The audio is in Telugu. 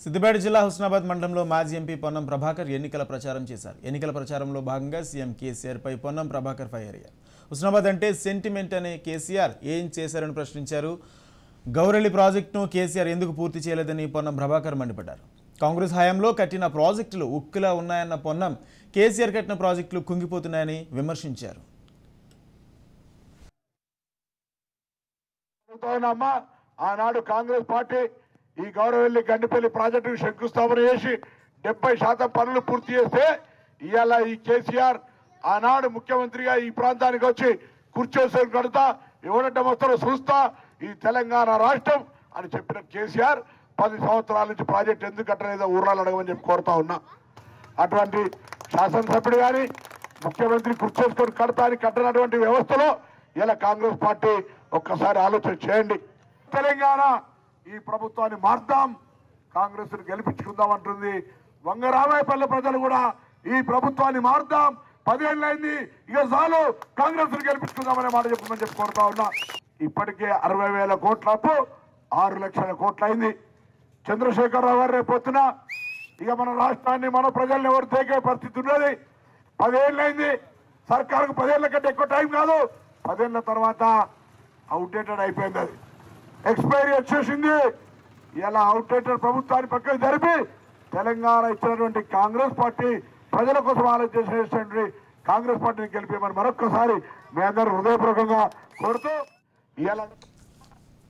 సిద్దిపేట జిల్లా హుస్నాబాద్ మండలంలో మాజీ ఎంపీ పొన్నం ప్రభాకర్ ఎన్నికల ప్రచారం చేశారు. ఎన్నికల ప్రచారంలో భాగంగా సీఎం కేసీఆర్ పై పొన్నం ప్రభాకర్ ఫైర్ అయ్యారు. హుస్నాబాద్ అంటే సెంటిమెంట్ అనే కేసీఆర్ ఏం చేశారని ప్రశ్నించారు. గౌరెల్లి ప్రాజెక్టును కేసీఆర్ ఎందుకు పూర్తి చేయలేదని పొన్నం ప్రభాకర్ మండిపడ్డారు. కాంగ్రెస్ హయాంలో కట్టిన ప్రాజెక్టులు ఉక్కులా ఉన్నాయన్న పొన్నం కేసీఆర్ కట్టిన ప్రాజెక్టులు కుంగిపోతున్నాయని విమర్శించారు. ఆనాడు కాంగ్రెస్ పార్టీ ఈ గౌరవెల్లి గండిపల్లి ప్రాజెక్టుకు శంకుస్థాపన చేసి 70% పనులు పూర్తి చేస్తే ఇవాళ ఈ కేసీఆర్ ఆనాడు ముఖ్యమంత్రిగా ఈ ప్రాంతానికి వచ్చి కూర్చోసేపు కడతా ఎవరంటే వస్తారో చూస్తా ఈ తెలంగాణ రాష్ట్రం అని చెప్పిన కేసీఆర్ 10 సంవత్సరాల నుంచి ప్రాజెక్ట్ ఎందుకు కట్టలేదో ఊర్రాలు అడగమని చెప్పి కోరుతా ఉన్నా. అటువంటి శాసనసభ్యుడు కానీ ముఖ్యమంత్రి కూర్చోసుకొని కడతాని కట్టనటువంటి వ్యవస్థలో ఇలా కాంగ్రెస్ పార్టీ ఒక్కసారి ఆలోచన చేయండి. తెలంగాణ ఈ ప్రభుత్వాన్ని మార్దాం, కాంగ్రెస్ గెలిపించుకుందాం అంటుంది. వంగరామాయపల్లి ప్రజలు కూడా ఈ ప్రభుత్వాన్ని మార్దాం, 10 ఏళ్ళైంది, ఇక చాలు కాంగ్రెస్ గెలిపించుకుందామనే మాట చెప్పమని చెప్పి కోరుతా ఉన్నా. ఇప్పటికే 60,000 కోట్ల అప్పు 6 లక్షల కోట్లు అయింది. చంద్రశేఖరరావు గారు రేపు పొద్దున ఇక మన రాష్ట్రాన్ని మన ప్రజల్ని ఎవరు తేకే పరిస్థితి ఉన్నది. 10 ఏళ్ళైంది, సర్కారుకు 10 ఏళ్ల కంటే ఎక్కువ టైం కాదు. 10 ఏళ్ల తర్వాత అవుట్డేటెడ్ అయిపోయింది, అది ఎక్స్పైరీ వచ్చేసింది. ఇలా అవుట్డేటెడ్ ప్రభుత్వాన్ని పక్కకు జరిపి తెలంగాణ ఇచ్చినటువంటి కాంగ్రెస్ పార్టీ ప్రజల కోసం ఆలోచించేటువంటి కాంగ్రెస్ పార్టీని గెలిపేమని మరొక్కసారి మీ అందరూ హృదయపూర్వకంగా కోరుతూ ఇలా